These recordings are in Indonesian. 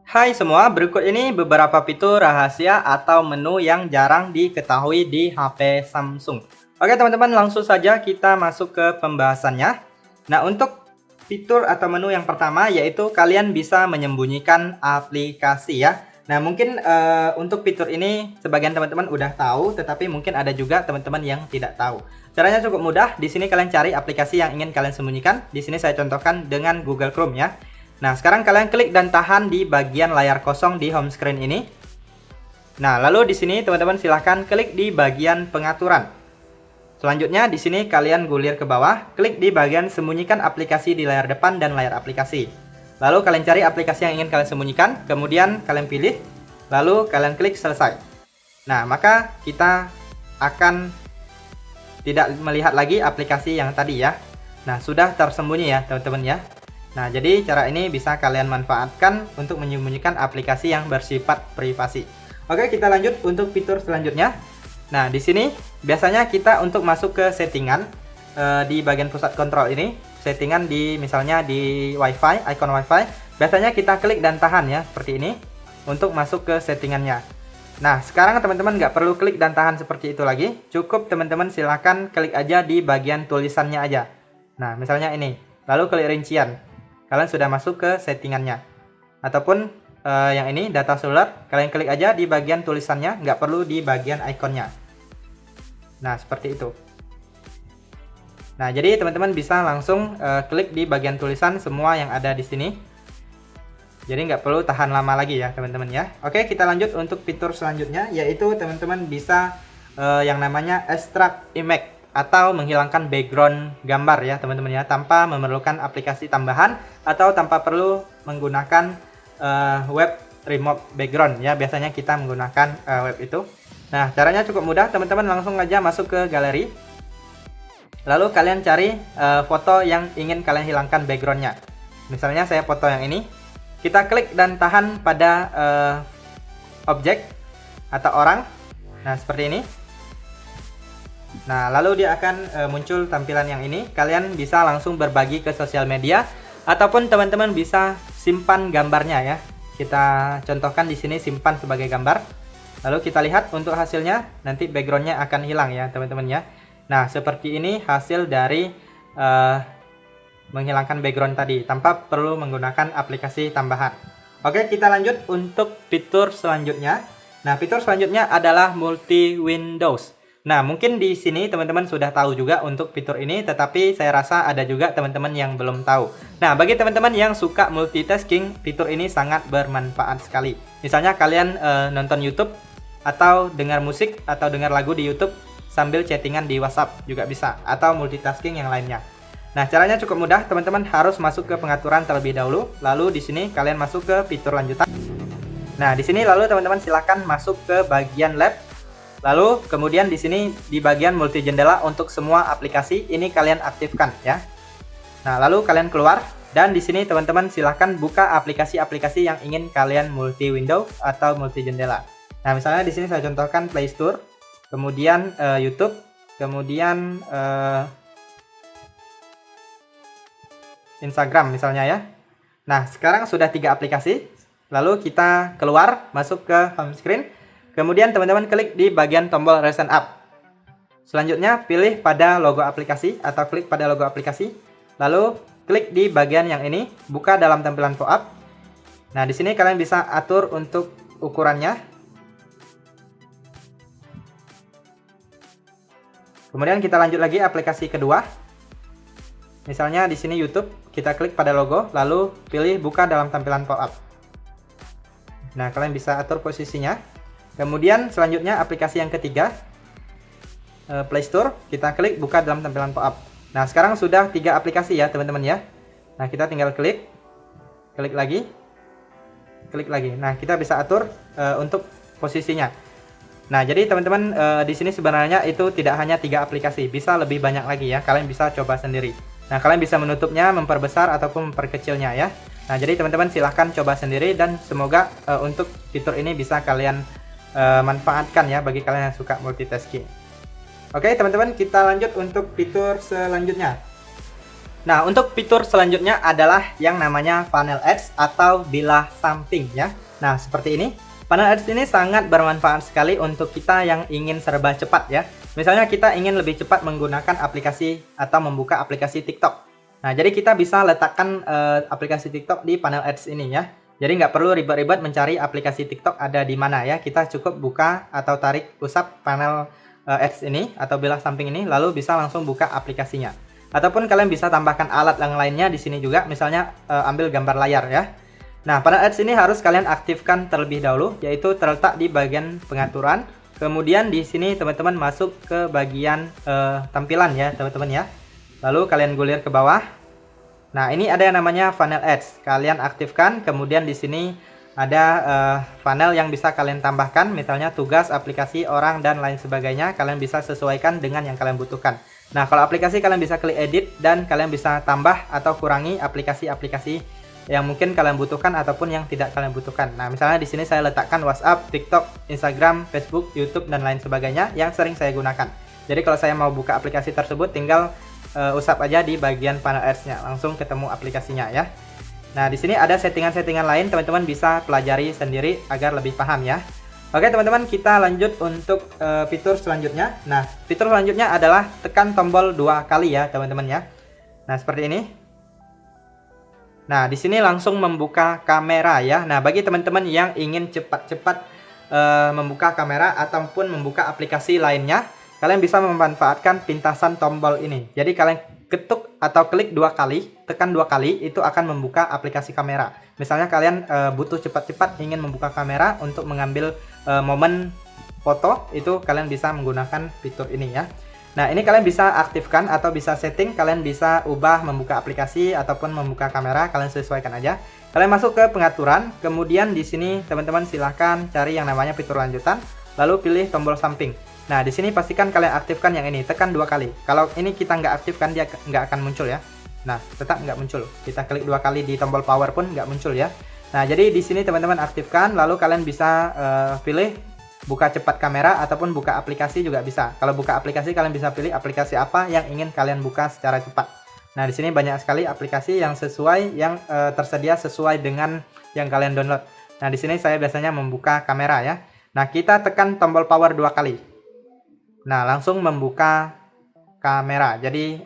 Hai semua, berikut ini beberapa fitur rahasia atau menu yang jarang diketahui di HP Samsung. Oke teman-teman, langsung saja kita masuk ke pembahasannya. Nah, untuk fitur atau menu yang pertama yaitu kalian bisa menyembunyikan aplikasi ya. Nah, mungkin untuk fitur ini sebagian teman-teman udah tahu, tetapi mungkin ada juga teman-teman yang tidak tahu. Caranya cukup mudah. Di sini kalian cari aplikasi yang ingin kalian sembunyikan. Di sini saya contohkan dengan Google Chrome ya. Nah, sekarang kalian klik dan tahan di bagian layar kosong di home screen ini. Nah, lalu di sini teman-teman silahkan klik di bagian pengaturan. Selanjutnya di sini kalian gulir ke bawah, klik di bagian sembunyikan aplikasi di layar depan dan layar aplikasi. Lalu kalian cari aplikasi yang ingin kalian sembunyikan, kemudian kalian pilih, lalu kalian klik selesai. Nah, maka kita akan tidak melihat lagi aplikasi yang tadi ya. Nah, sudah tersembunyi ya teman-teman ya. Nah, jadi cara ini bisa kalian manfaatkan untuk menyembunyikan aplikasi yang bersifat privasi. Oke, kita lanjut untuk fitur selanjutnya. Nah, di sini biasanya kita untuk masuk ke settingan di bagian pusat kontrol ini, settingan di misalnya di WiFi, icon WiFi, biasanya kita klik dan tahan ya, seperti ini untuk masuk ke settingannya. Nah, sekarang teman-teman nggak perlu klik dan tahan seperti itu lagi, cukup teman-teman silahkan klik aja di bagian tulisannya aja. Nah, misalnya ini, lalu klik rincian. Kalian sudah masuk ke settingannya. Ataupun yang ini data seluler, kalian klik aja di bagian tulisannya, nggak perlu di bagian ikonnya. Nah, seperti itu. Nah, jadi teman-teman bisa langsung klik di bagian tulisan semua yang ada di sini. Jadi nggak perlu tahan lama lagi ya teman-teman ya. Oke, kita lanjut untuk fitur selanjutnya, yaitu teman-teman bisa yang namanya extract image atau menghilangkan background gambar ya teman-teman ya, tanpa memerlukan aplikasi tambahan atau tanpa perlu menggunakan web remove background ya. Biasanya kita menggunakan web itu. Nah, caranya cukup mudah teman-teman, langsung aja masuk ke galeri, lalu kalian cari foto yang ingin kalian hilangkan backgroundnya. Misalnya saya foto yang ini, kita klik dan tahan pada objek atau orang. Nah, seperti ini. Nah, lalu dia akan muncul tampilan yang ini. Kalian bisa langsung berbagi ke sosial media ataupun teman-teman bisa simpan gambarnya ya. Kita contohkan di sini simpan sebagai gambar. Lalu kita lihat untuk hasilnya, nanti backgroundnya akan hilang ya teman-teman ya. Nah, seperti ini hasil dari menghilangkan background tadi tanpa perlu menggunakan aplikasi tambahan. Oke, kita lanjut untuk fitur selanjutnya. Nah, fitur selanjutnya adalah multi windows. Nah, mungkin di sini teman-teman sudah tahu juga untuk fitur ini, tetapi saya rasa ada juga teman-teman yang belum tahu. Nah, bagi teman-teman yang suka multitasking, fitur ini sangat bermanfaat sekali. Misalnya kalian nonton YouTube atau dengar musik atau dengar lagu di YouTube sambil chattingan di WhatsApp juga bisa, atau multitasking yang lainnya. Nah, caranya cukup mudah, teman-teman harus masuk ke pengaturan terlebih dahulu, lalu di sini kalian masuk ke fitur lanjutan. Nah, di sini lalu teman-teman silakan masuk ke bagian lab. Lalu kemudian di sini di bagian multi jendela untuk semua aplikasi ini kalian aktifkan ya. Nah, lalu kalian keluar dan di sini teman-teman silahkan buka aplikasi-aplikasi yang ingin kalian multi window atau multi jendela. Nah, misalnya di sini saya contohkan Play Store, kemudian YouTube, kemudian Instagram misalnya ya. Nah, sekarang sudah 3 aplikasi. Lalu kita keluar, masuk ke home screen. Kemudian teman-teman klik di bagian tombol Recent App. Selanjutnya pilih pada logo aplikasi atau klik pada logo aplikasi. Lalu klik di bagian yang ini, buka dalam tampilan pop-up. Nah, di sini kalian bisa atur untuk ukurannya. Kemudian kita lanjut lagi aplikasi kedua. Misalnya di sini YouTube, kita klik pada logo, lalu pilih buka dalam tampilan pop-up. Nah, kalian bisa atur posisinya. Kemudian selanjutnya aplikasi yang ketiga, Play Store, kita klik buka dalam tampilan pop-up. Nah, sekarang sudah 3 aplikasi ya teman-teman ya. Nah, kita tinggal klik lagi, klik lagi. Nah, kita bisa atur untuk posisinya. Nah, jadi teman-teman di sini sebenarnya itu tidak hanya 3 aplikasi, bisa lebih banyak lagi ya. Kalian bisa coba sendiri. Nah, kalian bisa menutupnya, memperbesar ataupun memperkecilnya ya. Nah, jadi teman-teman silahkan coba sendiri dan semoga untuk fitur ini bisa kalian manfaatkan ya bagi kalian yang suka multitasking. Oke teman-teman, kita lanjut untuk fitur selanjutnya. Nah, untuk fitur selanjutnya adalah yang namanya Funnel Ads atau bilah samping ya. Nah, seperti ini. Funnel Ads ini sangat bermanfaat sekali untuk kita yang ingin serba cepat ya. Misalnya kita ingin lebih cepat menggunakan aplikasi atau membuka aplikasi TikTok. Nah, jadi kita bisa letakkan aplikasi TikTok di Funnel Ads ini ya. Jadi nggak perlu ribet-ribet mencari aplikasi TikTok ada di mana ya. Kita cukup buka atau tarik usap Funnel Ads ini atau bilah samping ini, lalu bisa langsung buka aplikasinya. Ataupun kalian bisa tambahkan alat yang lainnya di sini juga, misalnya ambil gambar layar ya. Nah, Funnel Ads ini harus kalian aktifkan terlebih dahulu, yaitu terletak di bagian pengaturan. Kemudian di sini teman-teman masuk ke bagian tampilan ya, teman-teman ya. Lalu kalian gulir ke bawah. Nah, ini ada yang namanya Funnel Ads. Kalian aktifkan, kemudian di sini ada funnel yang bisa kalian tambahkan, misalnya tugas, aplikasi, orang, dan lain sebagainya. Kalian bisa sesuaikan dengan yang kalian butuhkan. Nah, kalau aplikasi kalian bisa klik edit dan kalian bisa tambah atau kurangi aplikasi-aplikasi yang mungkin kalian butuhkan ataupun yang tidak kalian butuhkan. Nah, misalnya di sini saya letakkan WhatsApp, TikTok, Instagram, Facebook, YouTube, dan lain sebagainya yang sering saya gunakan. Jadi kalau saya mau buka aplikasi tersebut, tinggal usap aja di bagian Funnel Ads-nya, langsung ketemu aplikasinya ya. Nah, di sini ada settingan-settingan lain, teman-teman bisa pelajari sendiri agar lebih paham ya. Oke teman-teman, kita lanjut untuk fitur selanjutnya. Nah, fitur selanjutnya adalah tekan tombol 2 kali ya teman-teman ya. Nah, seperti ini. Nah, di sini langsung membuka kamera ya. Nah, bagi teman-teman yang ingin cepat-cepat membuka kamera ataupun membuka aplikasi lainnya, kalian bisa memanfaatkan pintasan tombol ini. Jadi kalian ketuk atau klik 2 kali, tekan 2 kali, itu akan membuka aplikasi kamera. Misalnya kalian butuh cepat-cepat ingin membuka kamera untuk mengambil momen foto, itu kalian bisa menggunakan fitur ini ya. Nah, ini kalian bisa aktifkan atau bisa setting, kalian bisa ubah membuka aplikasi ataupun membuka kamera, kalian sesuaikan aja. Kalian masuk ke pengaturan, kemudian di sini teman-teman silahkan cari yang namanya fitur lanjutan, lalu pilih tombol samping. Nah, di sini pastikan kalian aktifkan yang ini, tekan 2 kali. Kalau ini kita nggak aktifkan, dia nggak akan muncul ya. Nah, tetap nggak muncul. Kita klik 2 kali di tombol power pun nggak muncul ya. Nah, jadi di sini teman-teman aktifkan, lalu kalian bisa pilih buka cepat kamera ataupun buka aplikasi juga bisa. Kalau buka aplikasi, kalian bisa pilih aplikasi apa yang ingin kalian buka secara cepat. Nah, di sini banyak sekali aplikasi yang sesuai, yang tersedia sesuai dengan yang kalian download. Nah, di sini saya biasanya membuka kamera ya. Nah, kita tekan tombol power 2 kali. Nah, langsung membuka kamera. Jadi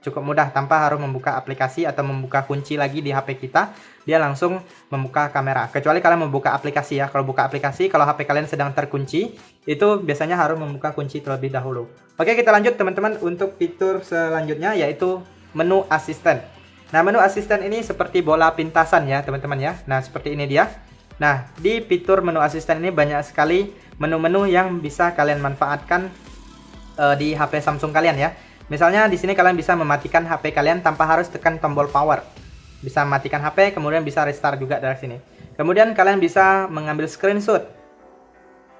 cukup mudah tanpa harus membuka aplikasi atau membuka kunci lagi di HP kita. Dia langsung membuka kamera. Kecuali kalian membuka aplikasi ya. Kalau buka aplikasi, kalau HP kalian sedang terkunci, itu biasanya harus membuka kunci terlebih dahulu. Oke, kita lanjut teman-teman untuk fitur selanjutnya, yaitu menu asisten. Nah, menu asisten ini seperti bola pintasan ya teman-teman ya. Nah, seperti ini dia. Nah, di fitur menu asisten ini banyak sekali menu-menu yang bisa kalian manfaatkan di HP Samsung kalian ya. Misalnya di sini kalian bisa mematikan HP kalian tanpa harus tekan tombol power. Bisa mematikan HP, kemudian bisa restart juga dari sini. Kemudian kalian bisa mengambil screenshot.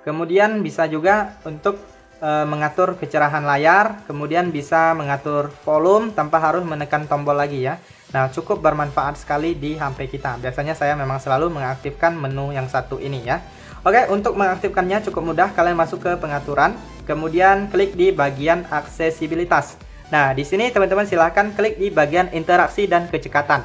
Kemudian bisa juga untuk mengatur kecerahan layar, kemudian bisa mengatur volume tanpa harus menekan tombol lagi ya. Nah, cukup bermanfaat sekali di HP kita. Biasanya saya memang selalu mengaktifkan menu yang satu ini ya. Oke, untuk mengaktifkannya cukup mudah. Kalian masuk ke pengaturan, kemudian klik di bagian aksesibilitas. Nah, di sini teman-teman silahkan klik di bagian interaksi dan kecekatan.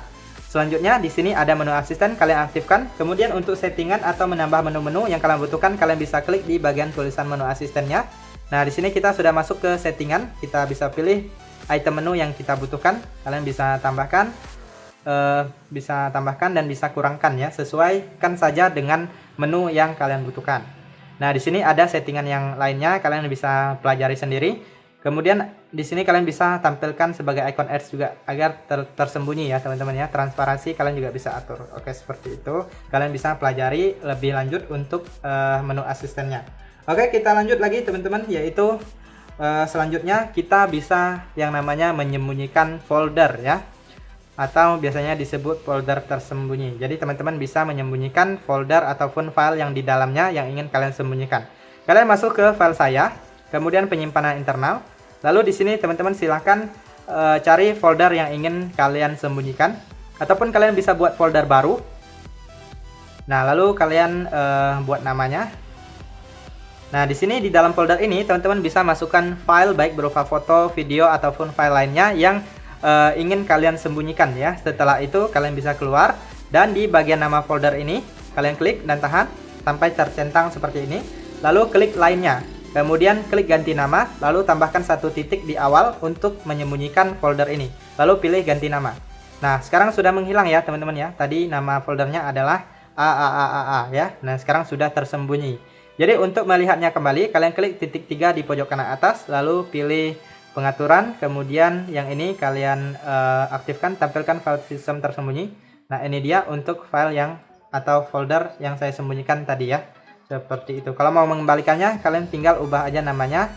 Selanjutnya di sini ada menu asisten, kalian aktifkan. Kemudian untuk settingan atau menambah menu-menu yang kalian butuhkan, kalian bisa klik di bagian tulisan menu asistennya. Nah, di sini kita sudah masuk ke settingan. Kita bisa pilih item menu yang kita butuhkan. Kalian bisa tambahkan, dan bisa kurangkan ya. Sesuaikan saja dengan menu yang kalian butuhkan. Nah, di sini ada settingan yang lainnya, kalian bisa pelajari sendiri. Kemudian di sini kalian bisa tampilkan sebagai icon ads juga agar tersembunyi ya teman-teman ya. Transparansi kalian juga bisa atur. Oke, seperti itu. Kalian bisa pelajari lebih lanjut untuk menu asistennya. Oke, kita lanjut lagi teman-teman, yaitu selanjutnya kita bisa yang namanya menyembunyikan folder ya, atau biasanya disebut folder tersembunyi. Jadi teman-teman bisa menyembunyikan folder ataupun file yang di dalamnya yang ingin kalian sembunyikan. Kalian masuk ke file saya, kemudian penyimpanan internal. Lalu di sini teman-teman silahkan cari folder yang ingin kalian sembunyikan, ataupun kalian bisa buat folder baru. Nah, lalu kalian buat namanya. Nah, di sini di dalam folder ini teman-teman bisa masukkan file baik berupa foto, video ataupun file lainnya yang ingin kalian sembunyikan ya. Setelah itu kalian bisa keluar dan di bagian nama folder ini kalian klik dan tahan sampai tercentang seperti ini. Lalu klik lainnya. Kemudian klik ganti nama, lalu tambahkan 1 titik di awal untuk menyembunyikan folder ini. Lalu pilih ganti nama. Nah, sekarang sudah menghilang ya teman-teman ya. Tadi nama foldernya adalah AAAAA ya. Nah, sekarang sudah tersembunyi. Jadi untuk melihatnya kembali, kalian klik titik 3 di pojok kanan atas, lalu pilih pengaturan, kemudian yang ini kalian aktifkan, tampilkan file sistem tersembunyi. Nah, ini dia untuk file yang atau folder yang saya sembunyikan tadi ya. Seperti itu. Kalau mau mengembalikannya, kalian tinggal ubah aja namanya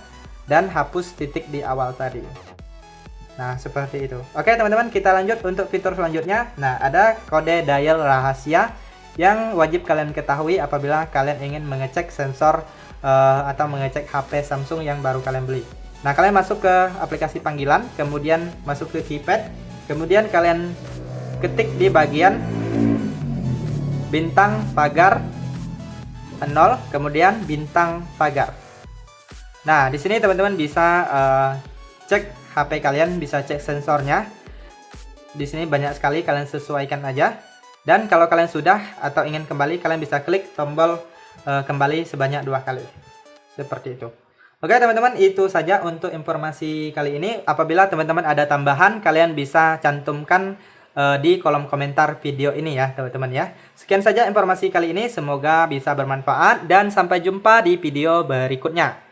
dan hapus titik di awal tadi. Nah, seperti itu. Oke, teman-teman, kita lanjut untuk fitur selanjutnya. Nah, ada kode dial rahasia yang wajib kalian ketahui apabila kalian ingin mengecek sensor atau mengecek HP Samsung yang baru kalian beli. Nah, kalian masuk ke aplikasi panggilan, kemudian masuk ke keypad, kemudian kalian ketik di bagian bintang pagar 0, kemudian bintang pagar. Nah, di sini teman-teman bisa cek HP kalian, bisa cek sensornya. Di sini banyak sekali, kalian sesuaikan aja. Dan kalau kalian sudah atau ingin kembali, kalian bisa klik tombol kembali sebanyak 2 kali. Seperti itu. Oke teman-teman, itu saja untuk informasi kali ini. Apabila teman-teman ada tambahan, kalian bisa cantumkan di kolom komentar video ini ya teman-teman ya. Sekian saja informasi kali ini, semoga bisa bermanfaat dan sampai jumpa di video berikutnya.